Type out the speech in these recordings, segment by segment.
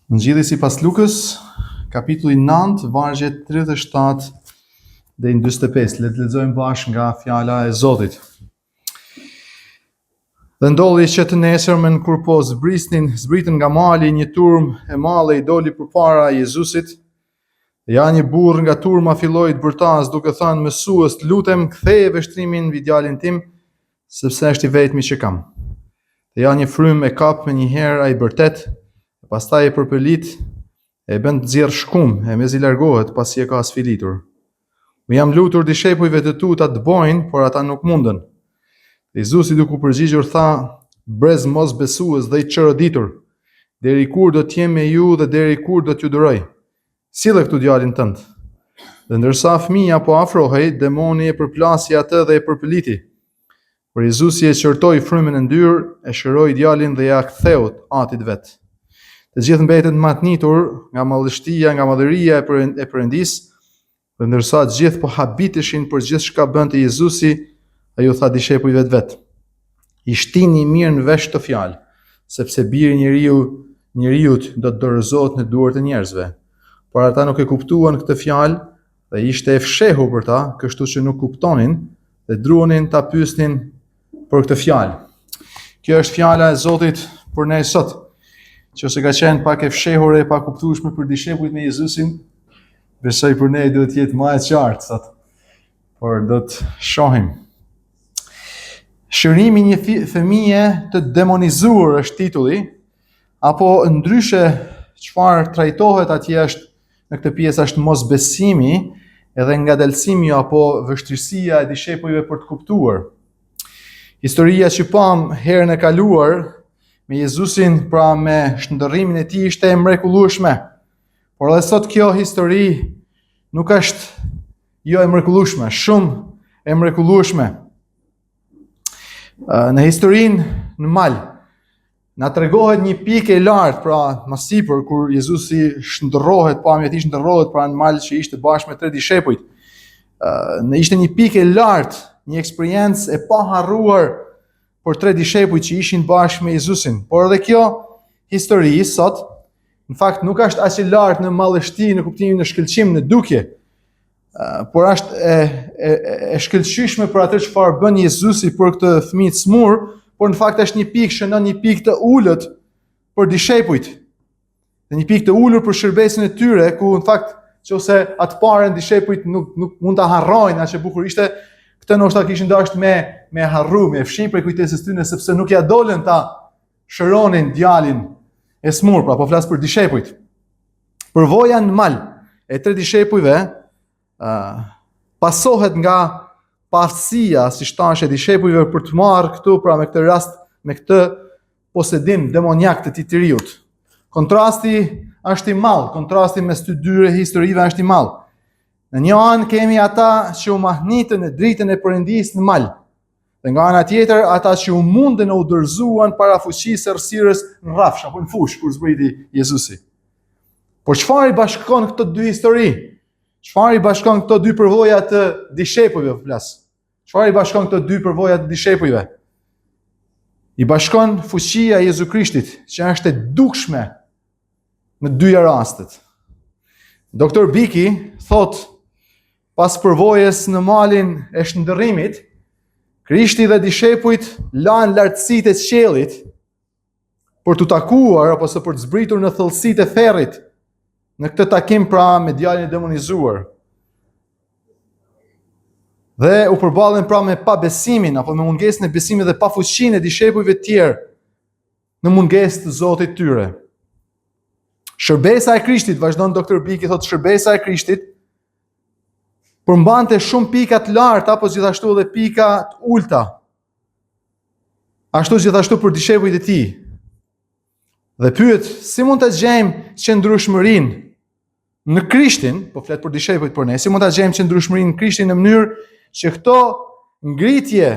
Ngjilli sipas Lukës, kapitulli 9, vargjet 37 deri në 45. Le të lexojmë bashkë nga fjala e Zotit. Dhe ndodhi që të nesërmen kur po zbritën nga mali, një turmë e madhe i doli përpara Jezusit. Dhe ja një burr nga turma filloi të bërtas duke thënë: "Mësues, lutem, ktheje veshtrimin mbi djalin tim, sepse është i vetmi që kam." Dhe ja një frymë e kap me një herë ai bërtet. Pastaj e përpëlit, e bën të nxjerr shkum, e mezi largohet pasi e ka sfilitur. "U jam lutur dishepujve të tu ta të bojnë, por ata nuk mundën." Jezusi duke u përgjigjur tha: "Brez mos besues dhe i çoroditur, deri kur do të jem me ju dhe deri kur do t'ju duroj? Sille këtu djalin tënd." Dhe ndërsa fëmia po afrohej, demoni e përplasi atë dhe e përpëliti. Por Jezusi e qortoi frymën e ndyrë, e shëroi djalin dhe ja ktheu atit vet. Të gjithë mbetën matnitur nga mallështia, nga madhëria e Perëndisë, dhe ndërsa të gjithë po habiteshin për gjithçka bënte Jezusi, ai u tha dishepujve të vet: "I shtini mirë në vesh të fjalë, sepse biri i njeriut do të dorëzohet në duart e njerëzve." Por ata nuk e kuptuan këtë fjalë dhe ishte e fshehur për ta, kështu që nuk kuptonin dhe druonin ta pyesnin për këtë fjalë. Kjo është fjala e Zotit për ne sot. Qëse ka qenë pak e fshehur e pa kuptueshme për dishepujt me Jezusin, besoj për ne duhet të jetë më e qartë sot. Por do të shohim. Shërimi një fëmije të demonizuar është titulli, apo ndryshe çfarë trajtohet atje është në këtë pjesë është mosbesimi edhe ngadalësimi apo vështirësia e dishepujve për të kuptuar. Historia që pam herën e kaluar me Jezusin, pra me shndërrimin e tij, ishte e mrekullueshme. Por edhe sot kjo histori nuk është jo e mrekullueshme, shumë e mrekullueshme. Në historinë në mal na tregohet një pikë e lartë, pra më sipër kur Jezusi shndërrohet, pamja e tij shndërrohet pra në mal që ishte bashkë me 3 dishepujt. Ishte një pikë e lartë, një eksperiencë e paharruar për 3 dishepujt që ishin bashkë me Jezusin. Por edhe kjo histori sot, në fakt nuk është aq e lartë në mallështi, në kuptimin e shkëlqim, në dukje, por është e shkëlqyeshme për atë çfarë bën Jezusi për këtë fëmijë të smur, por në fakt është një pikë, shënon një pikë të ulët për dishepujt. Dhe një pikë të ulur për shërbesin e tyre, ku në fakt nëse atë parën dishepujt nuk mund ta harrojnë aq e bukur ishte. Këtë ndoshta kishin dashur me harru, me fshi prej kujtesës tyre, sepse nuk ja dolën ta shëronin djalin e smur, pra po flas për dishepujt. Përvoja në mal e 3 dishepujve pasohet nga pastësia, si thash, e dishepujve për të marrë këtu, pra me këtë rast, me këtë posedim demoniak të titiriut. Kontrasti është i madh, kontrasti mes të dy historive është i madh. Në një anë kemi ata që u mahnitën në dritën e Perëndisë në mal. Dhe nga ana tjetër ata që u mundën e u dorëzuan para fuqisë së errësirës në rrafsh apo në fush kur zbriti Jezusi. Por çfarë i bashkon këto dy histori? Çfarë i bashkon këto dy përvoja të dishepujve flas? Çfarë i bashkon këto dy përvoja të dishepujve? I bashkon fuqia e Jezu Krishtit, që është e dukshme në dyja rastet. Doktor Biki thotë, pas përvojës në malin e shndërrimit, Krishti dhe dishepujt lanë lartësitë e qiellit për të takuar apo për të zbritur në thellësitë e ferrit në këtë takim pra me djalin e demonizuar. Dhe u përballen pra me pabesimin apo me mungesën e besimit dhe pafuqinë e dishepujve të tjerë në mungesë të Zotit tyre. Shërbesa e Krishtit, vazhdon doktor Biki, thotë shërbesa e Krishtit përmbante shumë pika të larta, apo gjithashtu edhe pika të ulta. Ashtu gjithashtu për dishepujt e tij. Dhe pyet, si mund të gjejmë qëndrueshmërinë në Krishtin, po flet për dishepujt për ne, si mund të gjejmë qëndrueshmërinë në Krishtin në mënyrë që këto ngritje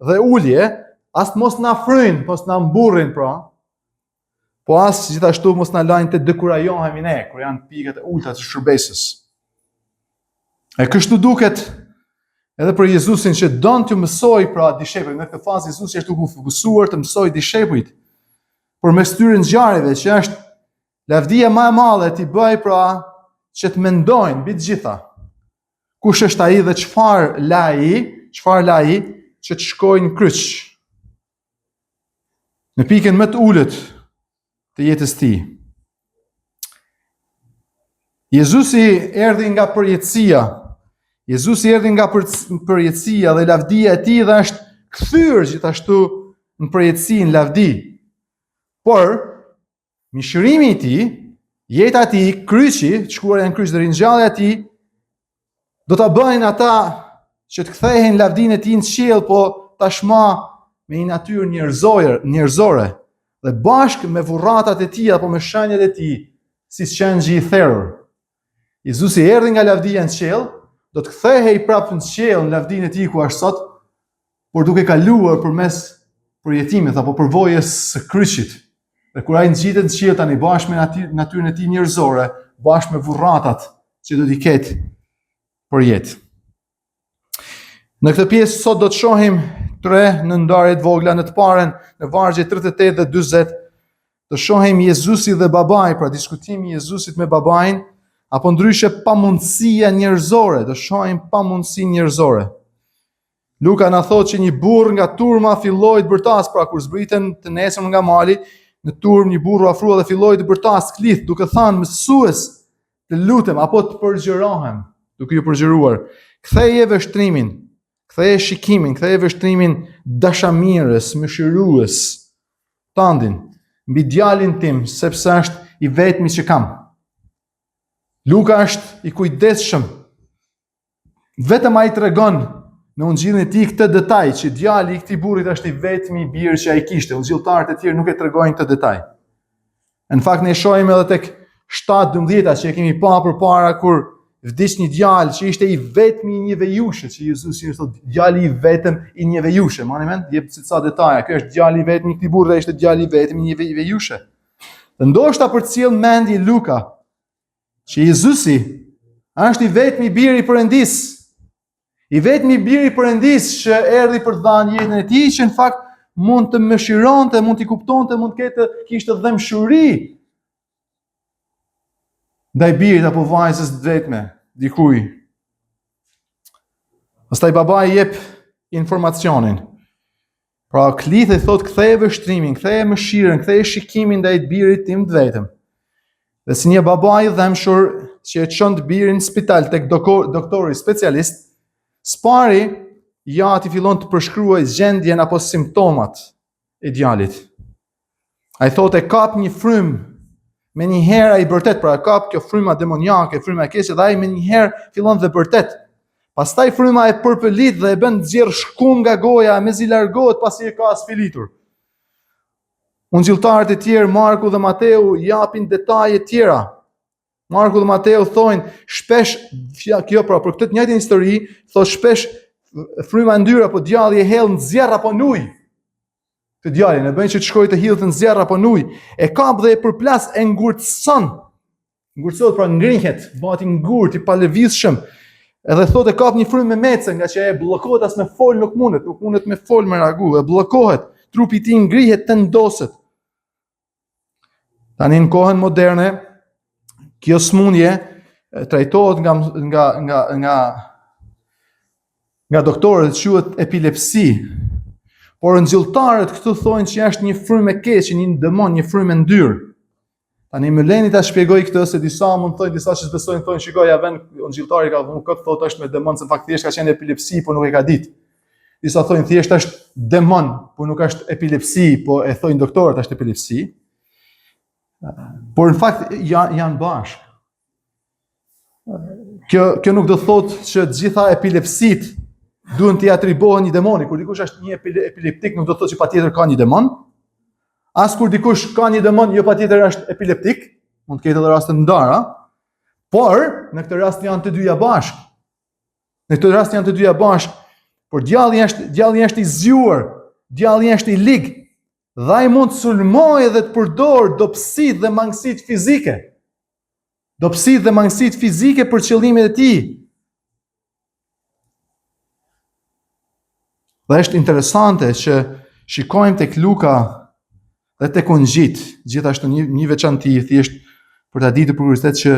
dhe ulje as mos na fryjnë, mos na mburrin pra, po as gjithashtu mos na lajnë të dekurajohemi ne, kur janë pikat e ulta të shërbesës. E kështu duket edhe për Jezusin që don të mësoj pra dishepujt. Në këtë fazë Jezusi është duke u fokusuar të mësoj dishepujt përmes tyre ngjarjeve që është lavdia më e madhe ti bëj pra që të mendojnë mbi të gjitha. Kush është ai dhe çfarë la ai që të shkojnë në kryq. Në pikën më të ulët të jetës tij. Jezusi erdhi nga përjetësia. Jezusi erdhi nga përjetësia dhe lavdia e tij dhe është kthyer gjithashtu në përjetësi, në lavdi. Por mishërimi i tij, jeta e tij, kryqi, shkuarja në kryq dhe ringjallja e tij do ta bëjnë ata që të kthehen lavdinë e tij në qiell, po tashmë me një natyrë njerëzore dhe bashkë me vurratat e tij apo me shenjat e tij, si shengji i therrur. Jezusi erdhi nga lavdia në qiell, do të kthehej prapë në qiell në lavdinë e tij ku është sot, por duke kaluar përmes përjetimit apo përvojës së kryqit. Dhe kur ai ngjitet në qiell tani bashkë me natyrën e tij njerëzore, bashkë me vurratat që do t'i ketë për jetë. Në këtë pjesë sot do të shohim 3 në ndarjet vogla. Në të parën, në vargje 38 dhe 40, do shohim Jezusi dhe babai, pra diskutimi i Jezusit me babain, apo ndryshe pamundësia njerëzore, do shohim pamundësi njerëzore. Luka na thotë që një burr nga turma filloi të bërtas, pra kur zbritën të nesër nga mali, në turm një burr u afrua dhe filloi të bërtas klith, duke thënë: "Mësues, të lutem apo të përgjërohem", duke ju përgjëruar. "Ktheje veshtrimin, ktheje shikimin, ktheje veshtrimin dashamirës, mëshirues, tandin, mbi djalin tim, sepse është i vetmi që kam." Luka është i kujdesshëm. Vetëm ai tregon në ungjillin e tij këtë detaj, që djali i këtij burrit është i vetmi bir që ai kishte. Ungjilltarët e tjerë nuk e tregojnë këtë detaj. Në fakt ne shohim edhe tek 7:12 që e kemi pa përpara, kur vdiq një djalë që ishte i vetmi i një vejushë, që Jezusi i thotë djali i vetëm i një vejushë. Mani mend, jep ca detaje. Ky është djali i vetmi i këtij burri, ishte djali i vetëm i një vejushë. Dhe ndoshta për të cilë mendje Luka që Jezusi është i vetmi biri i Perëndis, i vetmi biri i Perëndis që erdhi për të dhënë jetën e tij, që në fakt mund të mëshironte, mund t'i kuptonte, mund të kishte dëmshuri ndaj birit apo vajzës të vetme, dikuj. Pastaj babai jep informacionin. Pra klith e thot: "Ktheje veshtrimin, ktheje mëshirën, ktheje shikimin ndaj birit tim të vetëm." Dhe si një babai i dëmshur që e çon të birin në spital tek doktori specialist, spari ti fillon të përshkruaj gjendjen apo simptomat e djalit. Ai thotë: "E kap një frymë me një herë ai bërtet", pra kap kjo fryma demoniake, fryma e keqe, dhe ai me një herë fillon dhe bërtet. Pastaj fryma e përpëlit dhe e bën të nxjerr shkum nga goja, mezi largohet pasi e ka sfilitur. Ungjilltarët e tjerë, Marku dhe Mateu, japin detaje tjera. Marku dhe Mateu thonë shpesh kjo, pra për këtë të njëjtën histori, thotë shpesh fryma e ndyr apo djalli e hell në zjarr apo në ujë. Të djalin e bën që të shkojë të hidhet në zjarr apo në ujë, e kap dhe e përplas, e ngurtson. Ngurtsohet, pra ngrihet, bëhet i ngurt, i palëvizshëm. Edhe thotë e kap një frymë me mece, nga që e bllokohet, as me fol nuk mundet me fol me reagu, e bllokohet, trupi i tij ngrihet, tendoset. Tani në kohën moderne, kjo smundje trajtohet nga doktorët, quhet epilepsi. Por ungjilltarët këtu thonë që është një frymë e keqe, një demon, një frymë e ndyr. Tani më leni ta shpjegoj këtë, se disa mund thonë, disa që besojnë thonë, shikoj, ja vën ungjilltari ka thonë këtë, thotë është me demon, se fakt thjesht ka qenë epilepsi, por nuk e ka ditë. Disa thonë thjesht është demon, por nuk është epilepsi, po e thonë doktorët është epilepsi. Por në fakt janë bashkë. Kjo nuk do thotë që të gjitha epilepsit duhen t'i atribohen një demoni. Kur dikush është një epileptik, nuk do thotë që patjetër ka një demon. As kur dikush ka një demon, jo patjetër është epileptik. Mund të ketë edhe raste ndara. Por në këtë rast janë të dyja bashkë. Në këtë rast janë të dyja bashkë. Por djalli është i zgjuar, djalli është i lig. Dhe ai mund të sulmojë dhe të përdor dobësitë dhe mangësitë fizike. Dobësitë dhe mangësitë fizike për qëllimet e tij. Dhe është interesante që shikojmë tek Luka dhe tek Ungjit, gjithashtu një veçanti, thjesht për ta ditur për kuriozitet që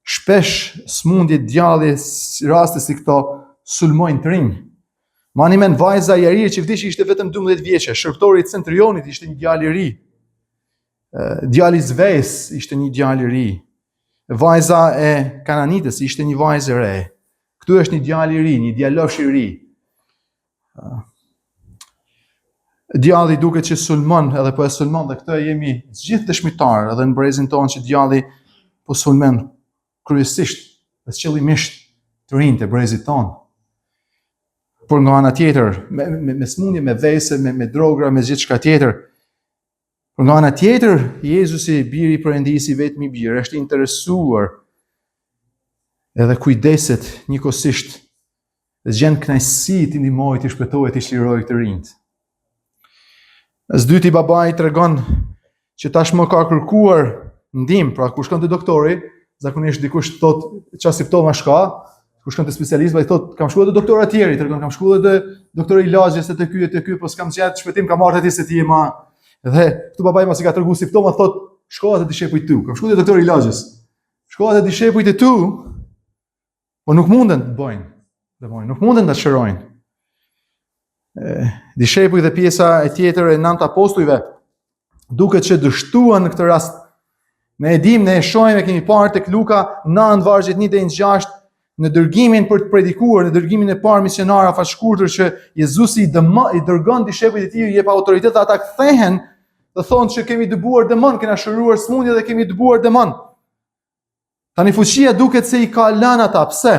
shpesh smundje djalli raste si këto sulmojnë të rinj. Mani men vajza Jair që vdiqi ishte vetëm 12 vjeçë, shërptori i centurionit ishte një djalë i ri. Djali i Zves ishte një djalë i ri. Vajza e Kananitës ishte një vajzë e re. Këtu është një djalë i ri, një djalosh i ri. Djalli duket që sulmon, edhe po e sulmon, dhe këtë jemi gjithë dëshmitar, edhe në brezin tonë që djalli po sulmon kryesisht dhe qëllimisht të rinjtë e brezit tonë. Por nga ana tjetër, me smundje, me vese, me drogra, me gjithë shka tjetër, por nga ana tjetër, Jezusi, biri i Perëndisë, vetmi bir, është interesuar edhe kujdeset njëkohësisht dhe gjen kënaqësi të ndihmojë të shpëtojë të çlirojë të rinjt. Së dyti babai tregon që tashmë ka kërkuar ndihmë, pra kur shkon te doktori, zakonisht dikush thotë çfarë simptoma ka, kur shkon te specialist, ai thotë kam shkuar te doktorë të tjerë, tregon kam shkuar te doktori ilaçjes, te ky, po s'kam gjetur shpëtim, kam marrë atë se ti je ma. Dhe këtu babai mos i ka treguar simptomat, thotë shkoa te dishepujt tu. Kam shkuar te doktori ilaçjes. Shkoa te dishepujt e tu, po nuk munden të bëjnë. Nuk munden ta shërojnë. Dishepujt dhe pjesa e tjetër e 9 apostujve duket që dështuan në këtë rast. Ne e dim, ne e shohim, e kemi parë tek Luka 9 vargjet 1 deri në 6 në dërgimin për të predikuar, në dërgimin e parë misionar afashkurtër që Jezusi i dërgon dishepujt e tij, i jep autoritet, ata kthehen dhe thonë që kemi dëbuar demon, kena shëruar smundje dhe kemi dëbuar demon. Tani fuqia duket se i ka lënë ata. Pse?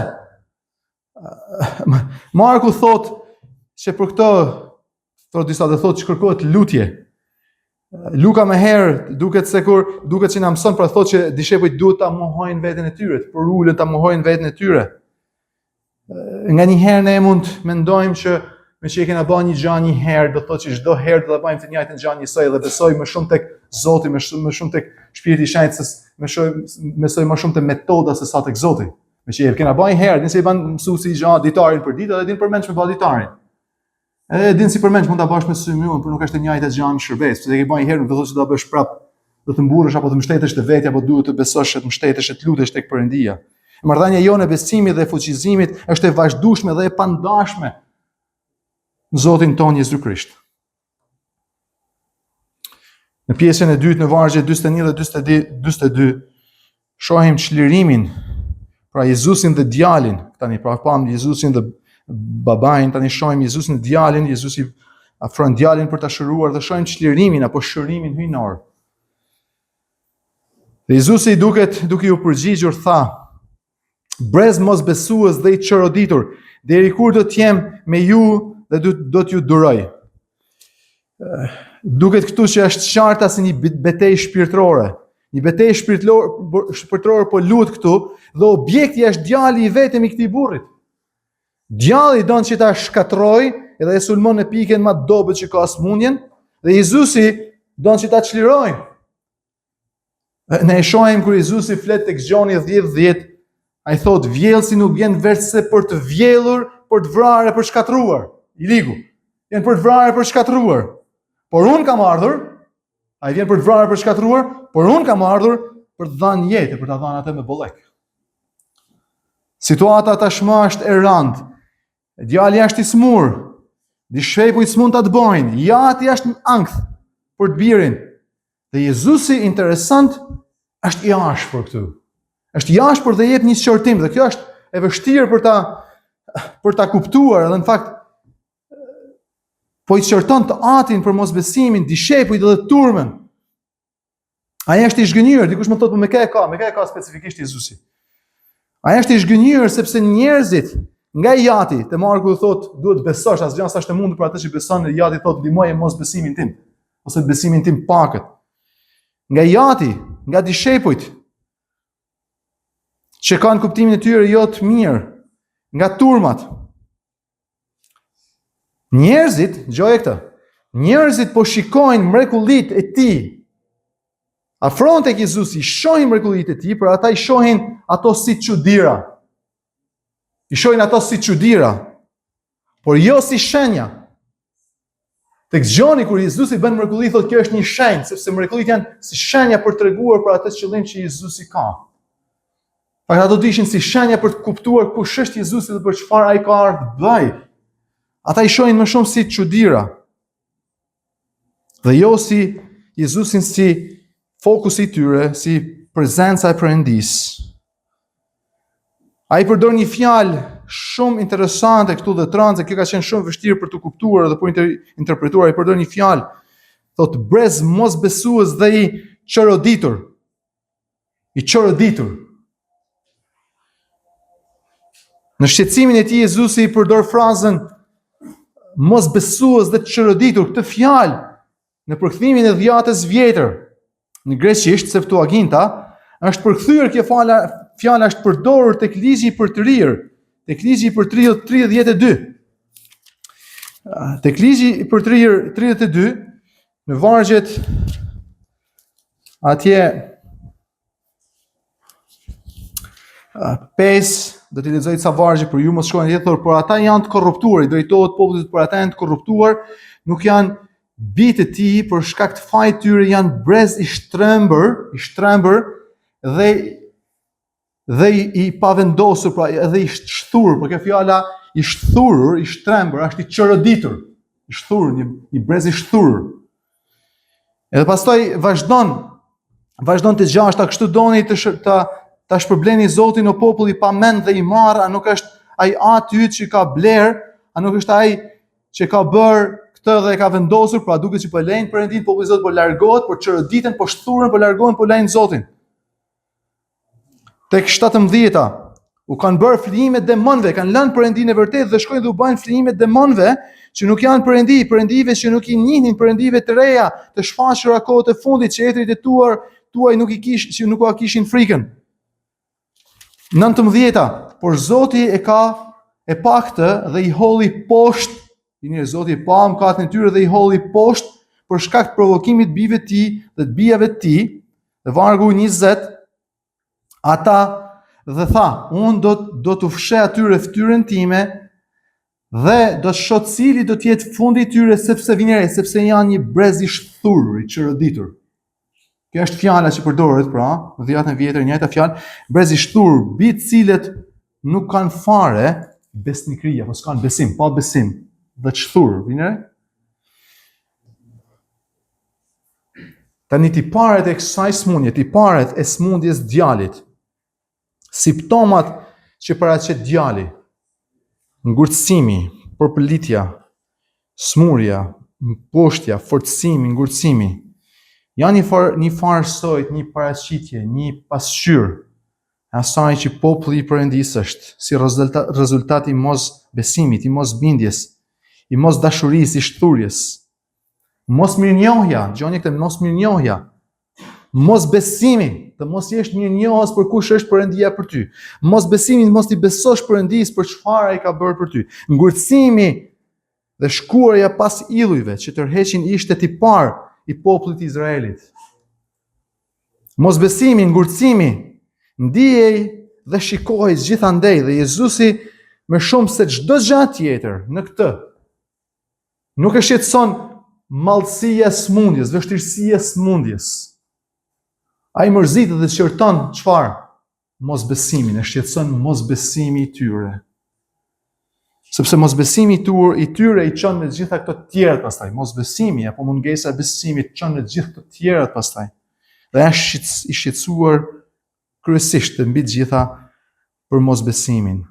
Marku thotë që për këtë, thotë disa dhe thotë që kërkohet lutje. Luka më herë duket që na mëson, pra thotë që dishepujt duhet ta mohojnë veten e tyre, të porulën ta mohojnë veten e tyre. Nga një herë ne mund mendojmë që me që e kena bërë një gjë një herë, do thotë që çdo herë do ta bëjmë të njëjtën gjë njësoj dhe besoj më shumë tek Zoti, më shumë tek Shpirti i Shenjtë, besoj më shumë te metoda se sa tek Zoti. Me që e kena bërë një herë, nëse i bën mësuesi gjë ditarin për ditë, edhe din përmend çmë bë ditarin. Edhe din si përmend mund ta bash me symin, por nuk është e njëjta gjë në shërbes. Pse e ke bën një herë, nuk do thotë se do ta bësh prap, do të mburrësh apo të mbështetesh te vetja, apo duhet të besosh, të mbështetesh, të lutesh tek Perëndia. Marrëdhënia jone e besimit dhe fuqizimit është e vazhdueshme dhe e pandashme në Zotin ton Jezu Krisht. Në pjesën e dytë në vargjet 41 dhe 42 shohim çlirimin, pra Jezusin dhe djalin, tani pra pam Jezusin dhe babain, tani shohim Jezusin dhe djalin, Jezusi afron djalin për ta shëruar dhe shohim çlirimin apo shërimin hyjnor. Dhe Jezusi duke u përgjigjur tha: "Brez mos besues dhe i çoroditur, deri kur do të jem me ju dhe do t'ju duroj." Duket këtu që është qarta si një betejë shpirtërore. Një betejë shpirtërore po luhet këtu dhe objekti është djali i vetëm i këtij burrit. Djalli don që ta shkatroj edhe e sulmon në pikën më të dobët që ka smundjen, dhe Jezusi don që ta çliroj. Ne e shohim kur Jezusi flet tek Gjoni 10:10, ai thot vjellësi nuk vjen vetëse për të vjellur, për të vrarë e për shkatruar. I ligu. Vjen për të vrarë e për shkatruar. Por unë kam ardhur, ai vjen për të vrarë e për shkatruar, por unë kam ardhur për të dhënë jetë, për ta dhënë atë me bollek. Situata tashmë është e rëndë. Djali është i smur. Dishepujt s'mund ta të bëjnë. Jati është në ankth për të birin. Dhe Jezusi, interesant, është i ashpër këtu. Është i ashpër dhe jep një shortim, dhe kjo është e vështirë për ta kuptuar, edhe në fakt po i shorton të atin për mosbesimin, dishepujt dhe turmën. Ai është i zhgënjur, dikush më thotë po me kë e ka specifikisht Jezusi. Ai është i zhgënjur sepse njerëzit nga jati, te Marku thotë duhet besosh, asgjë s'është e mundur për atë që beson, dhe jati thotë ndihmoje mosbesimin tim ose besimin tim pakët. Nga jati, nga dishepujt që kanë kuptimin e tyre jo të mirë, nga turmat. Njerëzit, gjoje këtë, njerëzit po shikojnë mrekullit e tij. Afron tek Jezusi, shohin mrekullit e tij, por ata i shohin ato si çuditëra. I shohin ato si çuditëra, por jo si shenja. Tek Gjoni kur Jezusi bën mrekulli thotë kjo është një shenjë, sepse mrekullit janë si shenja për treguar për atë qëllim që Jezusi ka. Pra ato do ishin si shenja për të kuptuar kush është Jezusi dhe për çfarë ai ka ardhur të bëjë. Ata I shohin më shumë si çuditëra. Dhe jo si Jezusin si fokusi I tyre, si prezenca e Perëndisë. Ai përdor një fjalë shumë interesante këtu dhe transe, kjo ka qenë shumë vështirë për të kuptuar dhe për interpretuar. Ai përdor një fjalë, thotë brez mos besues dhe I çoroditur. I çoroditur. Në shqetësimin e tij Jezusi I përdor frazën mos besues dhe çoroditur. Këtë fjalë në përkthimin e dhjatës vjetër në greqisht Septuaginta është përkthyer kjo fjala është përdorur tek ligji për të rirë, tek ligji për të rirë 32. Tek ligji për të rirë 32 në vargjet atje 5 do t'i lexoj ca vargje për ju mos shkruani tjetër, por ata janë të korruptuar, I drejtohet popullit për ata janë të korruptuar, nuk janë bitë të tij për shkak të fajit tyre janë brez I shtrembër dhe I pavendosur, pra edhe I shthurur, por kjo fjala I shthurur, I shtrembër është I çoroditur. I shthurur, një brez I shthurur. Edhe pastaj vazhdon të gjashta, kështu doni ta shpërbleni Zotin o populli pa mend dhe I marr, a nuk është ai aty që ka bler, a nuk është ai që ka bër këtë dhe e ka vendosur, pra duket që po lejnë Perëndin, populli I Zotit po largohet, po çoroditen, po shturën, po largohen, po lejnë Zotin. Tek 17 u kanë bërë flijime demonëve, kanë lënë Perëndinë e vërtetë dhe shkojnë dhe u bajnë flijime demonëve që nuk janë perëndive që nuk I njihnin, perëndive të reja, të shfaqura kohët e fundit që etrit e tuaj nuk ka kishin frikën. 19 por Zoti e pa këtë dhe I holli poshtë, Zoti e pa mëkatin e tyre dhe I holli poshtë për shkak të provokimit bijve të tij dhe të bijave të tij. Dhe vargu 20 ata dhe tha, unë do t'u fshe atyre fytyrën time dhe do të shoh cili do të jetë fundi I tyre sepse janë një brez I shthurur, I çoroditur. Kjo është fjala që përdoret pra, në dhjetën vjetër njëjta fjalë, brez I shthurur, bitë cilët nuk kanë fare besnikëri, apo s'kan besim, pa besim, dhe të shthurur, vjen re? Tani tiparet e kësaj smundje, tiparet e smundjes djalit, simptomat që paraqet djali, ngurtësimi, përpëlitja, smurja, poshtja, forcimi, ngurtësimi, janë një farë sojt, një paraqitje, një pasqyrë e asaj që populli I Perëndisë është, si rezultat I mos besimit, I mos bindjes, I mos dashurisë, I shturjes, mos mirënjohja, gjoni këtë mos mirënjohja, mos besimi, të mos jesh mirënjohës për kush është Perëndia për ty, mos besimi, mos I besosh Perëndisë për çfarë ai ka bërë për ty, ngurtësimi dhe shkuarja pas illujve që tërheqin ishte tipar I popullit Izraelit. Mos besimi, ngurtësimi, ndihej dhe shikohej gjithandej dhe Jezusi më shumë se çdo gjë tjetër në këtë nuk e shqetëson mallësia e smundjes, vështirësia e smundjes. Ai mërzitet dhe shqetëson çfarë? Mosbesimin, e shqetëson mosbesimi I tyre. Sepse mosbesimi I tyre I çon me gjitha këto të tjerat pastaj. Mosbesimi apo mungesa e besimit çon me gjithë këto të tjerat pastaj. Dhe është I shqetësuar kryesisht mbi të gjitha për mosbesimin.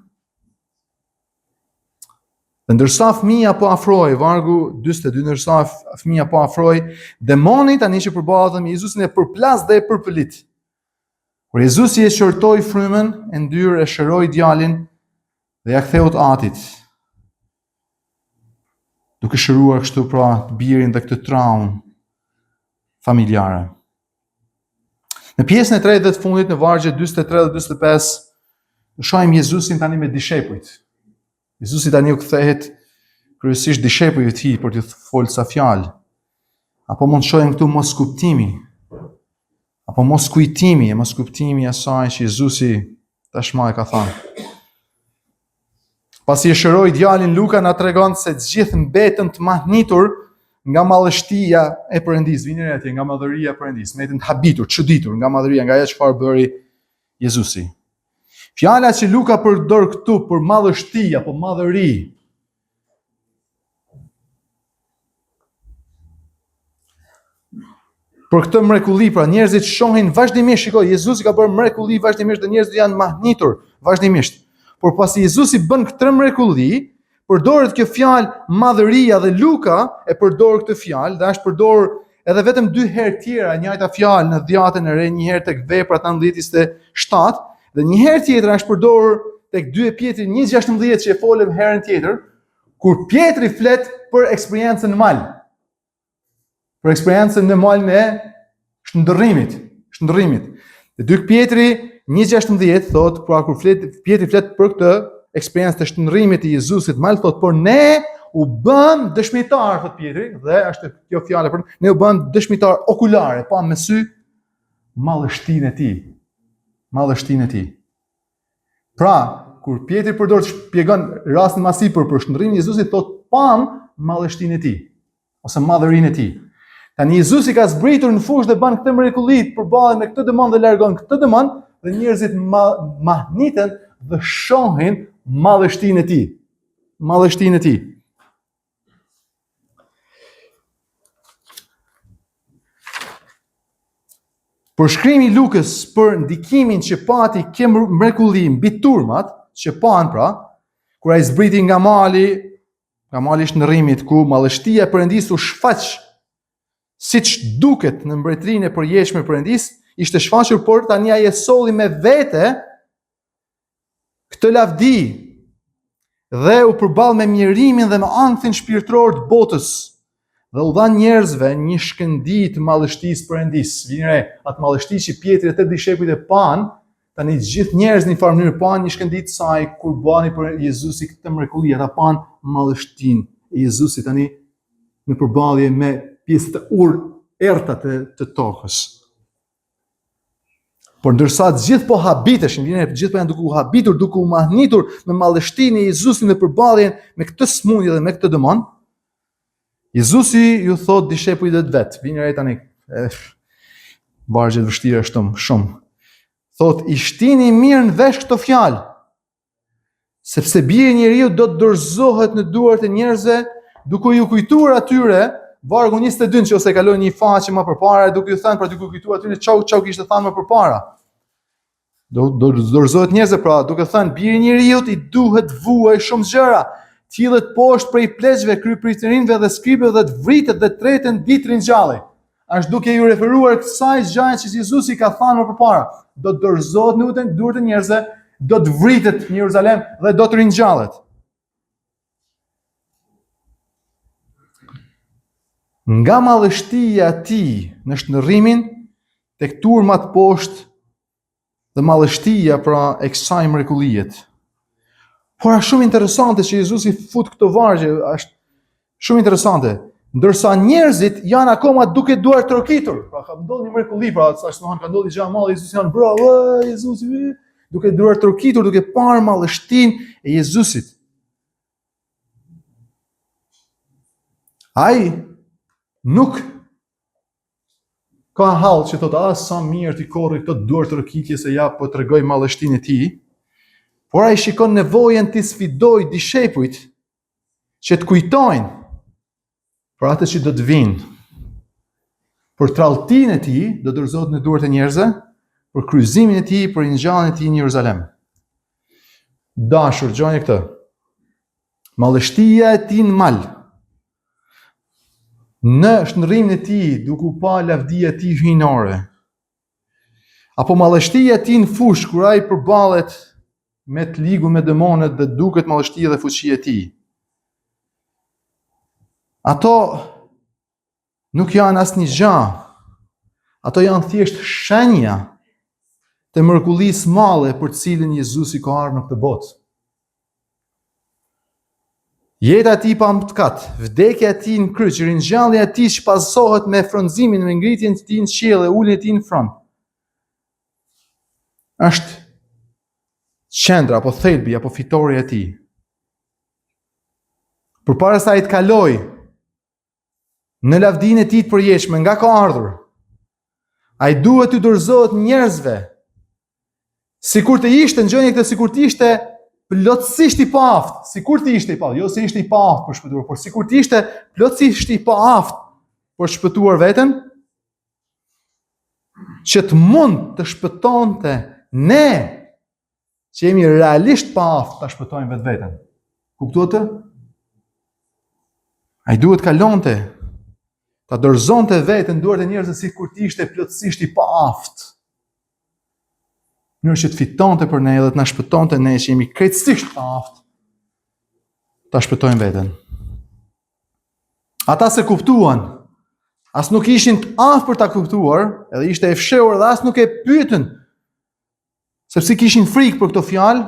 Dhe ndërsa fëmia po afroi, vargu 42, ndërsa fëmia po afroi, demoni tani që përballet me Jezusin e përplas dhe e përpëlit. Kur Jezusi e qortoi frymën e ndyrë, e shëroi djalin dhe ja ktheu atit. Duke shëruar kështu pra të birin dhe këtë traumë familjare. Në pjesën e tretë dhe të fundit në vargjet 43 dhe 45, shohim Jezusin tani me dishepujt. Jezusi tani u kthehet kryesisht dishepujve të tij për t'i folë sa fjalë. Apo mund të shohim këtu mos kuptimi, apo mos kujtimi e mos kuptimi I asaj që Jezusi tashmë e ka thënë. Pasi e shëroi djalin, Luka na tregon se të gjithë mbetën të mahnitur nga madhështia e Perëndis, vini atje nga madhëria e Perëndis, ne jemi të habitur, çuditur nga madhëria, nga ajo çfarë bëri Jezusi. Fjala që Luka përdor këtu për madhështi apo madhëri për këtë mrekulli, pra njerëzit shohin vazhdimisht, shikoj, Jezusi ka bërë mrekulli vazhdimisht dhe njerëzit janë mahnitur vazhdimisht. Por pasi Jezusi bën këtë mrekulli, përdoret kjo fjalë madhëria dhe Luka e përdor këtë fjalë dhe është përdor edhe vetëm 2 herë tjera njëjta fjalë në Dhjatën e Re, një herë tek Veprat 19:7 dhe një herë tjetër është përdor tek 2 Pjetri 1:16 që e folëm herën tjetër, kur Pjetri flet për eksperiencën në mal. Për eksperiencën në malin e shndërrimit. Dhe 2 Pjetri 1:16 thot, pra kur Pjetri flet për këtë eksperiencë të shndërrimit të Jezusit mal, thot, por ne u bëm dëshmitar, thot Pjetri, dhe është kjo fjalë për ne u bëm dëshmitar okulare, pa me sy madhështinë e tij. Madhështinë e tij. Pra, kur Pjetri përdor të shpjegon rastin më sipër për shndërrimin e Jezusit, thot pam madhështinë e tij ose madhërinë e tij. Tani Jezusi ka zbritur në fushë dhe bën këtë mrekulli përballë me këtë dëmon dhe largon këtë dëmon dhe njerëzit mahniten dhe shohin madhështinë e tij. Madhështinë e tij. Përshkrimi i Lukës për ndikimin që pati kjo mrekulli mbi turmat, që pan pra, kur ai zbriti nga mali i shndërrimit ku madhështia e Perëndis u shfaq siç duket në mbretërinë e përjetshme e Perëndis, ishte shfaqur, por tani ai e solli me vete këtë lavdi dhe u përball me mjerimin dhe me ankthin shpirtëror të botës dhe u dha njerëzve një shkëndi të madhështisë Perëndis. Vini re, atë madhështi që Pjetri dhe 8 dishepujt e pan, tani të gjithë njerëzit në farë mënyrë pan një shkëndi të saj kur bani për Jezusi këtë mrekulli, ata pan madhështinë e Jezusit tani në përballje me pjesët e errta të tokës. Por ndërsa të gjithë po habiteshin, të gjithë po janë duke u habitur, duke u mahnitur me madhështinë e Jezusit në përballjen me këtë smundje dhe me këtë dëmon, Jezusi ju thot dishepujve të vet, vini re tani, vargje të vështira shumë. Thot, i shtini mirë në vesh këto fjalë, sepse biri i njeriu do të dorëzohet në duart e njerëzve, duke ju kujtuar atyre, vargu 22 që ose kaloi një faqe më përpara, duke ju thënë, pra duke kujtuar atyre çau kishte thënë më përpara. Do dorëzohet njerëzve, pra duke thënë, biri i njeriu i duhet vuaj shumë gjëra, tjillet poshtë prej pleqve, krypritërinëve dhe skripëve dhe të vritet dhe tretën ditë ringjallë. Është duke ju referuar kësaj gjëje që Jezusi ka thënë më përpara. Do të dorëzohet në duart e njerëzve, do të vritet në Jeruzalem dhe do të ringjallet. Nga madhështia e tij në shndërrimin tek turmat poshtë dhe madhështia pra e kësaj mrekullie. Por është shumë interesante që Jezusi fut këto vargje, është shumë interesante. Ndërsa njerëzit janë akoma duke duar trokitur. Pra ka ndodhur një mrekulli, pra ka ndodhur gjë e madhe, Jezusi janë bravo, Jezusi, duke duar trokitur, duke parë madhështinë e Jezusit. Ai nuk ka hall që thotë, sa mirë ti korri këto duar trokitje se ja po tregoj madhështinë e tij. Por ai shikon nevojën të sfidoj dishepujt që të kujtojnë për atë që do të vinë. Për tradhtinë e tij do dorëzohet në duart e njerëzve, për kryqëzimin e tij, për ringjalljen e tij në Jeruzalem. Dashur, gjoni këtë. Madhështia e tij në mal. Në shndërrimin e tij, duke u pa lavdia e tij hyjnore. Apo madhështia e tij në fushë kur ai përballet me të ligu me demonet dhe duket madhështia dhe fuqia e tij. Ato nuk janë asnjë gjë. Ato janë thjesht shenja të mrekullisë madhe për të cilën Jezusi ka ardhur në këtë botë. Jeta e tij pa mëkat, vdekja e tij në kryq, ringjallja e tij shpasohet me frymëzimin, me ngritjen e tij në qiell dhe uljen e tij në fron. Është qendra, apo thelbi, apo fitoria e tij. Përpara se ai të kaloj në lavdinë e tij të përjetshme nga ka ardhur. Ai duhet të dorëzohet njerëzve. Sikur të ishte, ngjoni këtë, sikur të ishte plotësisht i paaft, sikur të ishte i paaft, jo se ishte i paaft për shpëtuar, por sikur të ishte plotësisht i paaft për shpëtuar veten, që të mund të shpëtonte ne, që jemi realisht paaft ta shpëtojmë vetveten. Kuptuat? Ai duhet kalonte, ta dorëzonte veten duart e njerëzve sikur të ishte plotësisht i paaft. Në që të fitonte për ne dhe të na shpëtonte ne që jemi krejtësisht paaft, ta shpëtojmë veten. Ata se kuptuan, as nuk ishin të aftë për ta kuptuar, edhe ishte e fshehur dhe as nuk e pyetën, sepse kishin frikë për këto fjalë,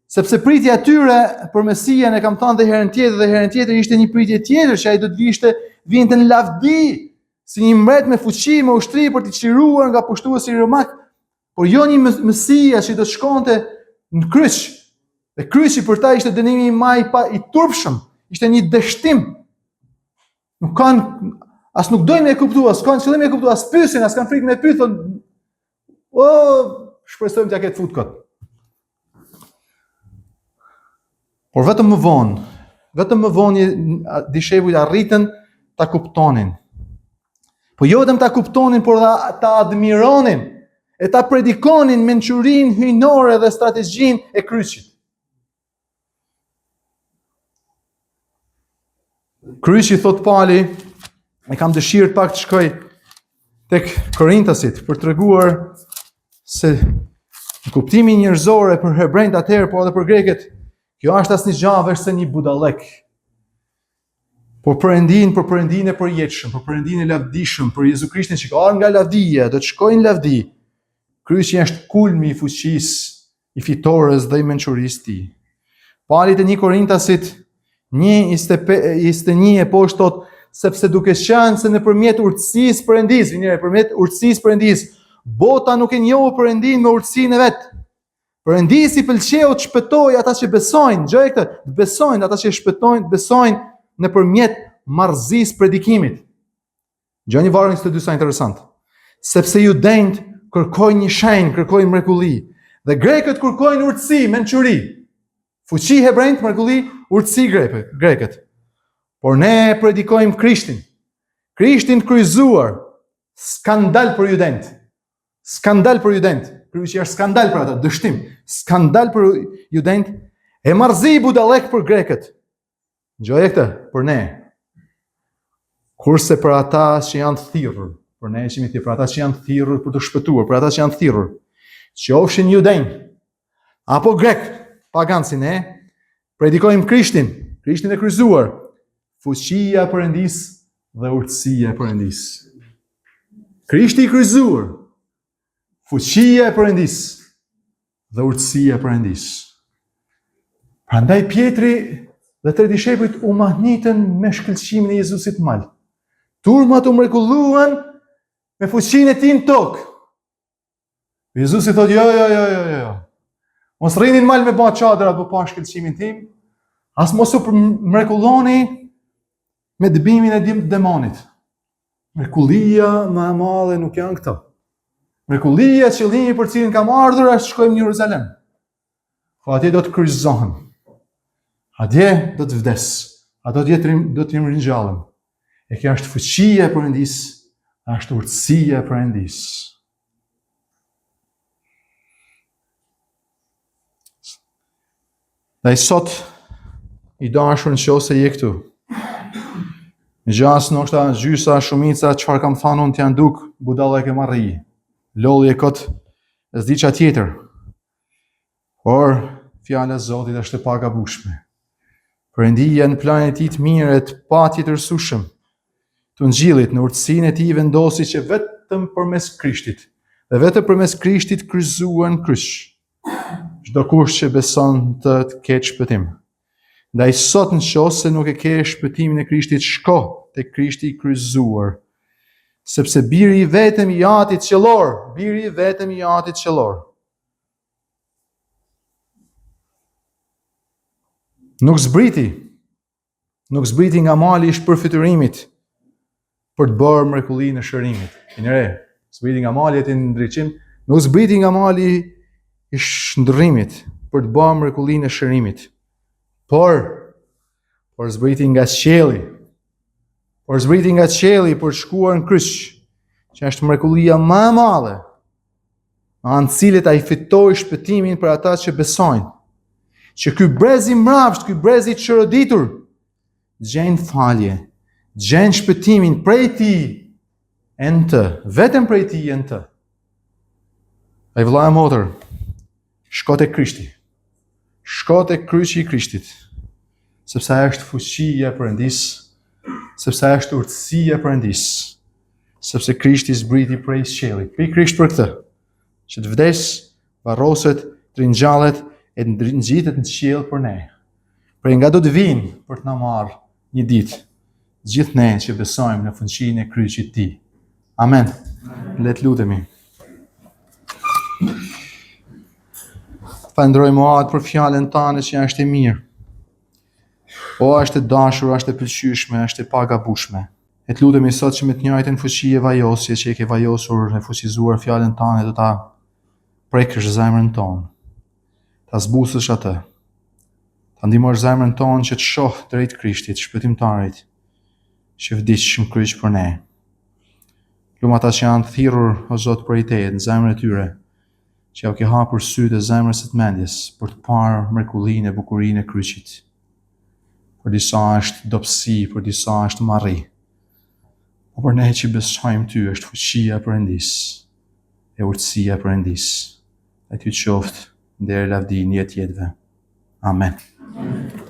sepse pritja e tyre për Mesian, e kam thënë dhe herën tjetër, ishte një pritje tjetër që ai do të vinte në lavdi, si një mbret me fuqi, me ushtri për të çliruar nga pushtuesi romak, por jo një Mesia që do të shkonte në kryq. Dhe kryqi për ta ishte dënimi i turpshëm, ishte një dështim. Nuk dojnë me e kuptu, as kanë qëllim me e kuptu, as pyesin, as kanë frikë me pyet, shpresojmë t'ja ketë fut kot. Por vetëm më vonë dishepujt arritën ta kuptonin. Po jo vetëm ta kuptonin, por ta admironin, e ta predikonin mençurinë hyjnore dhe strategjinë e kryqit. Kryqi, thot Pali, e kam dëshirë pak të shkoj tek Korintasit për treguar se në kuptimin njerëzor për hebrejt atëherë, po edhe për grekët, kjo është asnjë gjë veç se një budallëk. Por Perëndin e përjetshëm, për Perëndin e lavdishëm, për Jezu Krishtin që ka ardhur nga lavdia, do të shkojnë në lavdi. Kryqi është kulmi i fuqisë, i fitores dhe i mençurisë së tij. Pali te 1 Korintasit 1:21 e poshtë thot, sepse duke qenë se nëpërmjet urtësisë Perëndis, bota nuk e njohë Perëndin me urtësinë e vet. Perëndisi pëlqeu të shpëtojë ata që besojnë, gjë këtë, të besojnë ata që shpëtojnë, besojnë nëpërmjet marrëzisë predikimit. Gjani varrin këto dy sa interesant. Sepse judejt kërkojnë një shenjë, kërkojnë mrekulli, dhe grekët kërkojnë urtësi, mençuri. Fuqi hebrejt, mrekulli, urtësi grekët. Por ne predikojmë Krishtin. Krishtin kryqëzuar, skandal për judejt. Skandal për judejt. Kryqi është skandal për ata, dështim. Skandal për judejt, e marrëzi budallëk për grekët. Gjoje këtë, për ne. Kurse për ata që janë të thirrur, për ne që jemi thirrur, për ata që janë të thirrur për të shpëtuar, për ata që janë të thirrur, qofshin judej apo grek, pagan si ne, predikojmë Krishtin e kryqëzuar, fuqia e Perëndis dhe urtësia e Perëndis. Krishti i kryqëzuar, fuqia e Perëndis dhe urtësia e Perëndis. Prandaj Pietri dhe 3 dishepujt u mahnitën me shkëlqimin e Jezusit mal. Turmat u mrekulluan me fuqinë e tij në tokë. Jezusi thotë, jo. Mos rrinin mal me bë çadra apo pa shkëlqimin tim, as mos u mrekulloni me dëbimin e demonit. Mrekullia më e madhe nuk janë këto. Mrekullia, qëllimi për cilin kam ardhur është të shkojmë në Jeruzalem. Po atje do të kryqëzohem. Atje do të vdes. Ato do të ringjallem. E kjo është fuqia e Perëndis, është urtësia e Perëndis. Dhe sot i dashur nëse je këtu. Gjas ndoshta gjysa, shumica, çfarë kam thënë unë t'janë duk budallëk e marrëri. Lolli e kot, s'di çfarë tjetër. Por fjala e Zotit është e pagabueshme. Perëndia në planin e tij të mirë e të patjetërsueshëm të ngjillit në urtësinë e tij vendosi që vetëm përmes Krishtit dhe vetëm përmes Krishtit kryqëzuar në kryq, çdo kush që beson të ketë shpëtim. Ndaj sot nëse nuk e ke shpëtimin e Krishtit, shko te Krishti i kryqëzuar, sepse biri i vetëm i Atit qellor, nuk zbriti nga mali i shpërfytyrimit, për të bërë mrekullinë e shërimit. Njëre, zbriti nga mali e ndriçim, nuk zbriti nga mali i shndërrimit për të bërë mrekullinë e shërimit. Por zbriti nga qielli. Por zbriti nga qielli për të shkuar në kryq, që është mrekullia më e madhe, anë cilit ai fitoi shpëtimin për ata që besojnë. Që ky brez i mrapsht, ky brez i çoroditur, gjen falje, gjen shpëtimin prej tij e në të, vetëm prej tij e në të. Ai vëlla e motër, shko te Krishti. Shko te kryqi i Krishtit, sepse ai është fuqia e Perëndis, sepse ai është urtësia e Perëndis, sepse Krishti zbriti prej qiellit. Pikërisht për këtë, që të vdes, varroset, të ringjallet e të ngjitet në qiell për ne. Për nga do të vinë për të na marrë një ditë, gjithë ne që besojmë në fuqinë e kryqit të tij. Amen. Le të lutemi. Falenderojmë Atë për fjalën tënde që është e mirë. O, është e dashur, është e pëlqyeshme, është e pagabueshme. E të lutemi sot që me të njëjtën fuqi e vajosje që e ke vajosur e fuqizuar fjalën tënde, do ta prekësh zemrën tonë. Ta zbusësh atë. Ta ndihmosh zemrën tonë që të shoh drejt Krishtit, shpëtimtarit, që vdiq në kryq për ne. Lutem ata që janë të thirrur, o Zot, për Te në zemrën e tyre, që u ke hapur sytë e zemrës së të mendjes për të parë mrekullinë e bukurinë e kryqit. Për disa është dobësi, për disa është marrë. Po për ne që besojmë ty është fuqia e Perëndis, e urtësia e Perëndis. E ty qoftë nderi lavdi në jetë jetëve. Amen.